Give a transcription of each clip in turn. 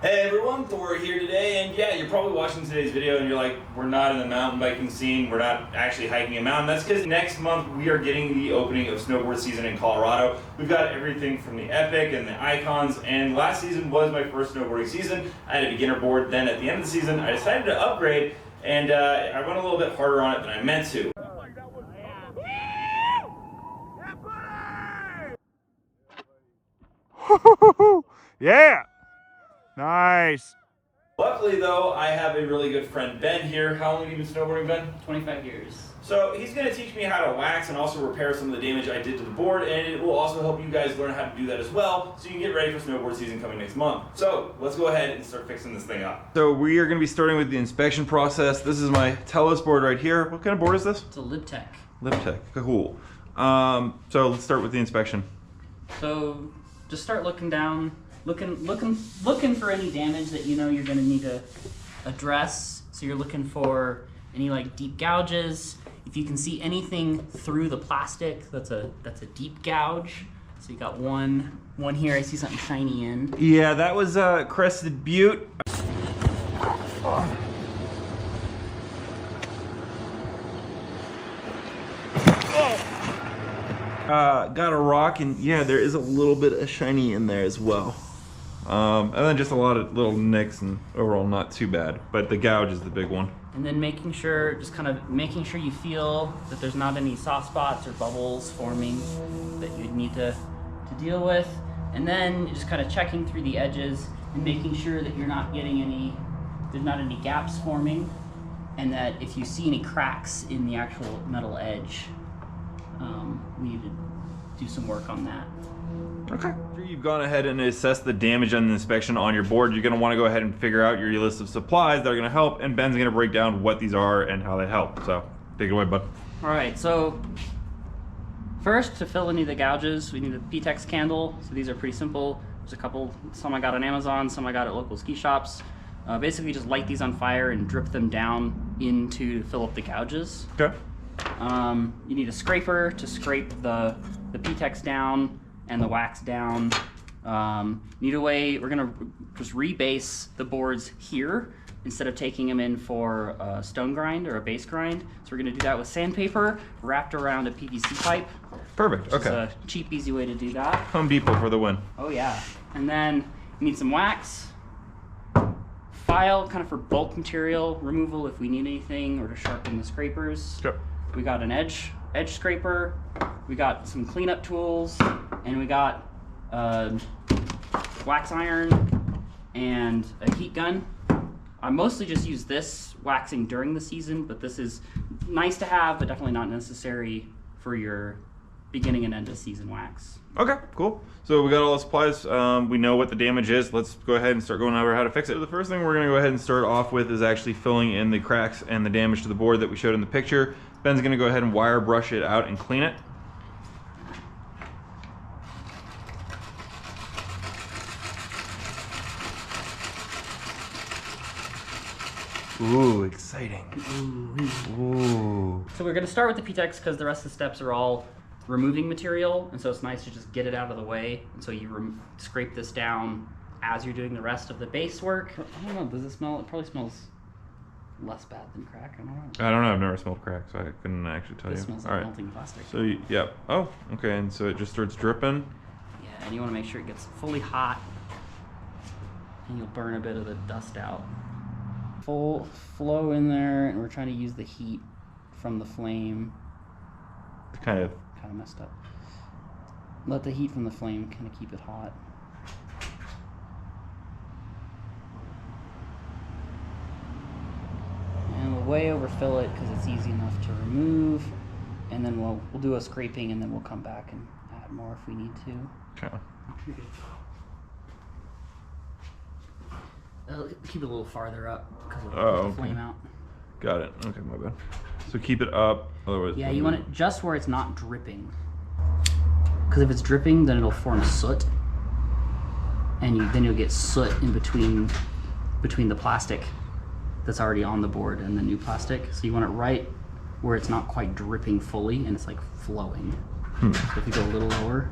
Hey everyone, Thor here today, and yeah, you're probably watching today's video and you're like, we're not in the mountain biking scene, we're not actually hiking a mountain. That's because next month we are getting the opening of snowboard season in Colorado. We've got everything from the Epic and the Icons, and last season was my first snowboarding season. I had a beginner board, then at the end of the season I decided to upgrade, and I went a little bit harder on it than I meant to. Yeah! Nice! Luckily though, I have a really good friend, Ben, here. How long have you been snowboarding, Ben? 25 years. So he's going to teach me how to wax and also repair some of the damage I did to the board, and it will also help you guys learn how to do that as well, so you can get ready for snowboard season coming next month. So let's go ahead and start fixing this thing up. So we are going to be starting with the inspection process. This is my Telos board right here. What kind of board is this? It's a Libtech. Libtech. Cool. So let's start with the inspection. So just start looking down, looking for any damage that you know you're going to need to address. So you're looking for any like deep gouges. If you can see anything through the plastic, that's a deep gouge. So you got one here. I see something shiny in. Yeah, that was Crested Butte. Got a rock, and yeah, there is a little bit of shiny in there as well. And then just a lot of little nicks, and overall not too bad, but the gouge is the big one. And then making sure you feel that there's not any soft spots or bubbles forming that you'd need to deal with. And then just kind of checking through the edges and making sure that there's not any gaps forming, and that if you see any cracks in the actual metal edge, we need to do some work on that. Okay. After you've gone ahead and assessed the damage on the inspection on your board, you're going to want to go ahead and figure out your list of supplies that are going to help, and Ben's going to break down what these are and how they help. So take it away, bud. All right, so first, to fill any of the gouges, we need a P-Tex candle. So these are pretty simple. There's a couple, some I got on Amazon, some I got at local ski shops. Basically just light these on fire and drip them down to fill up the gouges. Okay. You need a scraper to scrape the P-Tex down and the wax down. We're gonna just rebase the boards here instead of taking them in for a stone grind or a base grind. So we're gonna do that with sandpaper wrapped around a PVC pipe. Perfect. Okay. It's a cheap, easy way to do that. Home Depot for the win. Oh yeah. And then you need some wax, file kind of for bulk material removal if we need anything, or to sharpen the scrapers. Yep. We got an edge scraper, we got some cleanup tools, and we got wax iron and a heat gun. I mostly just use this waxing during the season, but this is nice to have, but definitely not necessary for your beginning and end of season wax. Okay, cool. So we got all the supplies. We know what the damage is. Let's go ahead and start going over how to fix it. So the first thing we're going to go ahead and start off with is actually filling in the cracks and the damage to the board that we showed in the picture. Ben's going to go ahead and wire brush it out and clean it. Ooh, exciting. Ooh. So we're going to start with the P-Tex because the rest of the steps are all removing material, and so it's nice to just get it out of the way. And so you scrape this down as you're doing the rest of the base work. I don't know, does it smell? It probably smells less bad than crack. I don't know. I don't know, I've never smelled crack, so I couldn't actually tell you. It smells like melting plastic. So, yeah. Oh, okay, and so it just starts dripping. Yeah, and you want to make sure it gets fully hot, and you'll burn a bit of the dust out. Full flow in there, and we're trying to use the heat from the flame. Kind of Messed up. Let the heat from the flame kind of keep it hot. And we'll way overfill it because it's easy enough to remove. And then we'll do a scraping, and then we'll come back and add more if we need to. Okay. Keep it a little farther up because of the flame out. Got it. Okay, my bad. So keep it up, otherwise... Yeah, you want it just where it's not dripping. Because if it's dripping, then it'll form soot. And then you'll get soot in between the plastic that's already on the board and the new plastic. So you want it right where it's not quite dripping fully and it's like flowing. So if you go a little lower,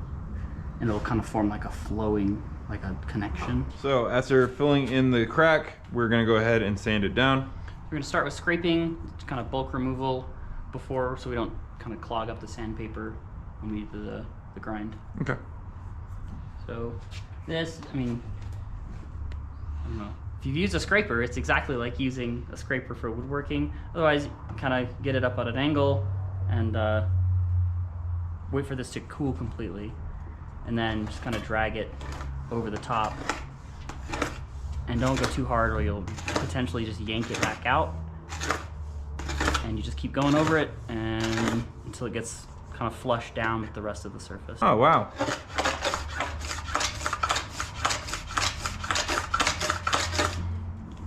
and it'll kind of form like a flowing like a connection. So after filling in the crack, we're gonna go ahead and sand it down. We're gonna start with scraping, kind of bulk removal before, so we don't kind of clog up the sandpaper when we do the grind. Okay. So this, I mean, I don't know. If you've used a scraper, it's exactly like using a scraper for woodworking. Otherwise, kind of get it up at an angle and wait for this to cool completely. And then just kind of drag it over the top. And don't go too hard or you'll potentially just yank it back out. And you just keep going over it and until it gets kind of flushed down with the rest of the surface. Oh, wow.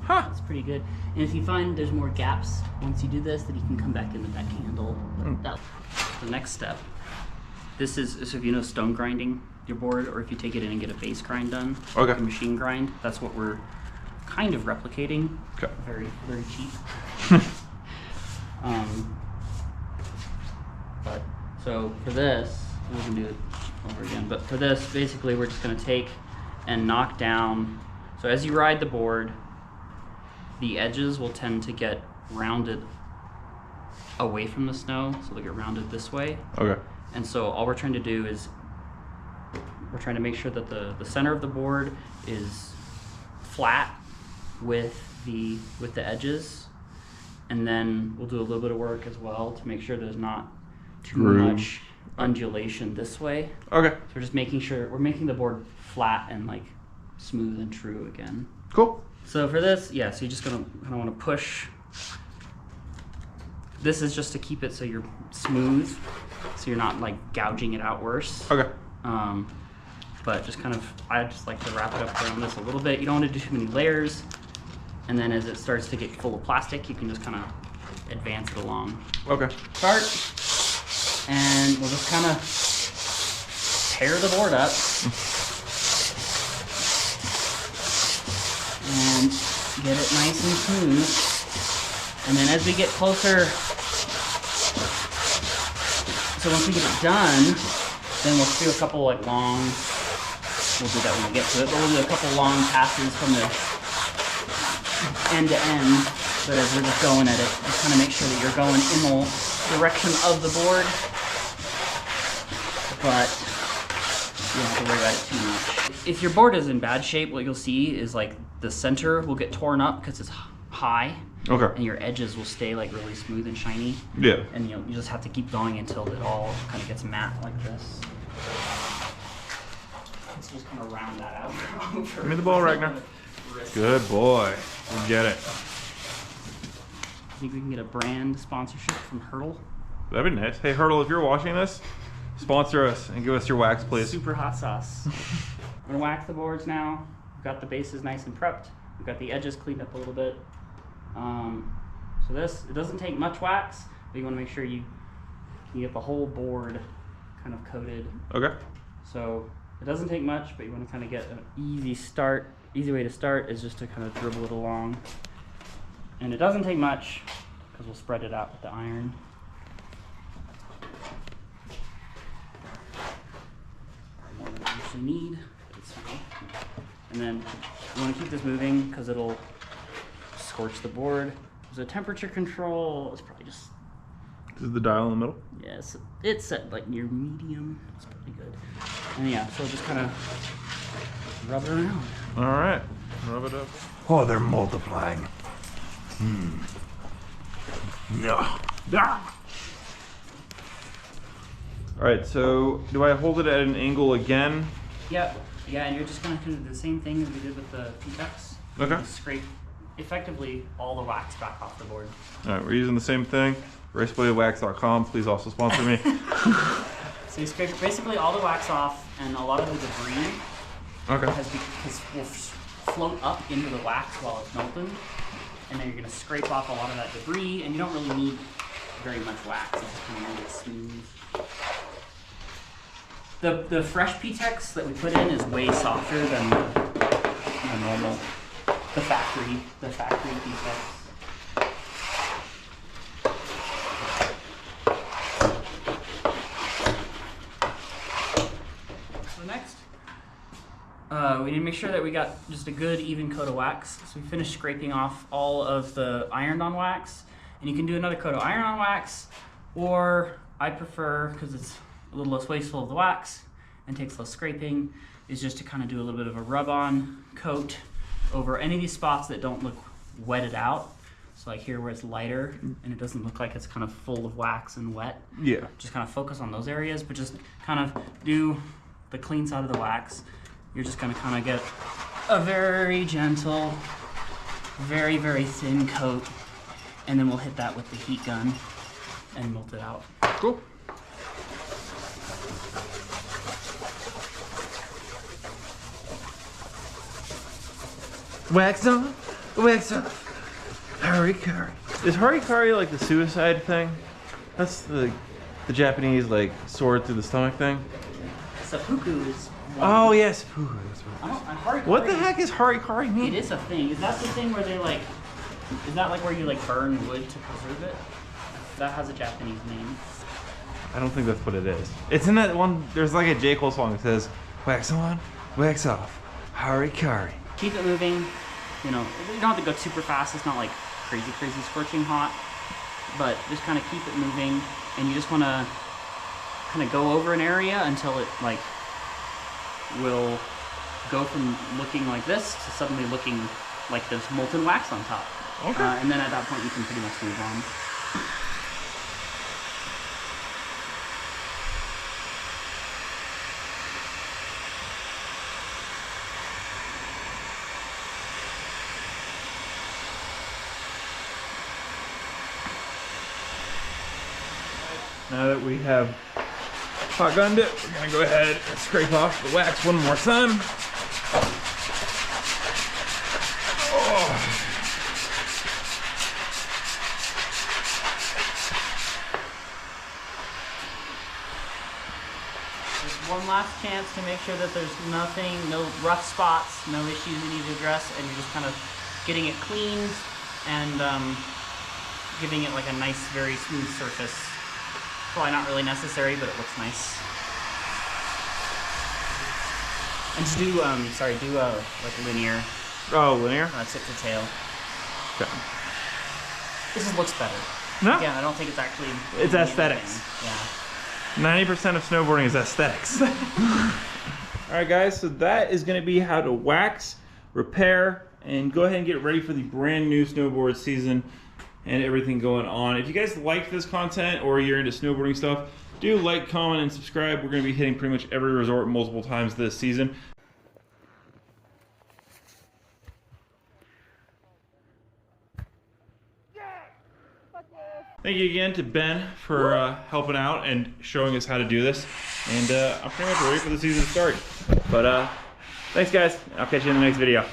Huh. That's pretty good. And if you find there's more gaps once you do this, then you can come back in with that candle. The next step. This is, so if you know stone grinding your board, or if you take it in and get a base grind done, okay, like a machine grind, that's what we're kind of replicating. Okay. Very, very cheap. But so for this, we can do it over again. But for this, basically, we're just going to take and knock down. So as you ride the board, the edges will tend to get rounded away from the snow, so they'll get rounded this way. Okay. And so all we're trying to do is we're trying to make sure that the center of the board is flat with the edges, and then we'll do a little bit of work as well to make sure there's not too much undulation this way. Okay. So we're just making sure we're making the board flat and like smooth and true again. Cool. So for this, yeah, so you're just gonna kind of want to push. This is just to keep it so you're smooth, so you're not like gouging it out worse. Okay. But just kind of, I just like to wrap it up around this a little bit. You don't want to do too many layers. And then as it starts to get full of plastic, you can just kind of advance it along. Okay. Start, and we'll just kind of tear the board up. And get it nice and smooth. And then as we get closer, so once we get it done, then we'll do a couple like long, we'll do that when we get to it, but we'll do a couple long passes from the end to end. But as we're just going at it, just kind of make sure that you're going in the direction of the board, but you don't have to worry about it too much. If your board is in bad shape, what you'll see is like the center will get torn up because it's high. Okay. And your edges will stay like really smooth and shiny. Yeah. And you just have to keep going until it all kind of gets matte like this. Let's just kind of round that out. Give me the ball, Ragnar. Good boy. We get it. I think we can get a brand sponsorship from Hurdle. That'd be nice. Hey, Hurdle, if you're watching this, sponsor us and give us your wax, please. Super hot sauce. We're gonna wax the boards now. We've got the bases nice and prepped. We've got the edges cleaned up a little bit. So this, it doesn't take much wax, but you want to make sure you get the whole board kind of coated. Okay. So it doesn't take much, but you want to kind of get an easy start. Easy way to start is just to kind of dribble it along. And it doesn't take much because we'll spread it out with the iron. More than I actually need, but it's fine. And then you want to keep this moving because it'll scorch the board. There's a temperature control. It's probably just. This is the dial in the middle? Yes, it's set like near medium. It's pretty good. And yeah, so just kind of rub it around. All right. Rub it up. Oh, they're multiplying. No. All right, so do I hold it at an angle again? Yep. Yeah, and you're just gonna do the same thing as we did with the P-Tex. Okay. Scrape effectively all the wax back off the board. All right, we're using the same thing. RaceBladeWax.com, please also sponsor me. So you scrape basically all the wax off, and a lot of the debris Okay. will float up into the wax while it's melting, and then you're gonna scrape off a lot of that debris, and you don't really need very much wax. It's just kind of make it smooth. The fresh P-Tex that we put in is way softer than the normal, the factory P-Tex. So next, we need to make sure that we got just a good even coat of wax. So we finished scraping off all of the ironed on wax, and you can do another coat of iron on wax, or I prefer, because it's a little less wasteful of the wax and takes less scraping, is just to kind of do a little bit of a rub-on coat over any of these spots that don't look wetted out. So like here where it's lighter and it doesn't look like it's kind of full of wax and wet. Yeah. Just kind of focus on those areas, but just kind of do the clean side of the wax. You're just gonna kind of get a very gentle, very, very thin coat, and then we'll hit that with the heat gun and melt it out. Cool. Wax on, wax off. Harikari. Is harikari like the suicide thing? That's the Japanese like sword through the stomach thing. Seppuku is one. Oh yes. What the heck is harikari mean? It is a thing. Is that the thing where they like, is that like where you like burn wood to preserve it? That has a Japanese name. I don't think that's what it is. It's in that one, there's like a J. Cole song that says, wax on, wax off, harikari. Keep it moving. You know, you don't have to go super fast. It's not like crazy, crazy scorching hot, but just kind of keep it moving. And you just want to kind of go over an area until it like will go from looking like this to suddenly looking like there's molten wax on top. Okay. And then at that point you can pretty much move on. Now that we have hot gunned it, we're gonna go ahead and scrape off the wax one more time. Oh. There's one last chance to make sure that there's nothing, no rough spots, no issues you need to address, and you're just kind of getting it cleaned and giving it like a nice, very smooth surface. Probably not really necessary, but it looks nice. And just do, like linear. Oh, linear? Tip to tail. Okay. This just looks better. No? Again, I don't think it's actually... It's aesthetics. Yeah. 90% of snowboarding is aesthetics. Alright guys, so that is going to be how to wax, repair, and go ahead and get ready for the brand new snowboard season and everything going on. If you guys like this content or you're into snowboarding stuff, do like, comment, and subscribe. We're going to be hitting pretty much every resort multiple times this season. Thank you again to Ben for helping out and showing us how to do this. And I'm pretty much ready for the season to start. But thanks guys. I'll catch you in the next video.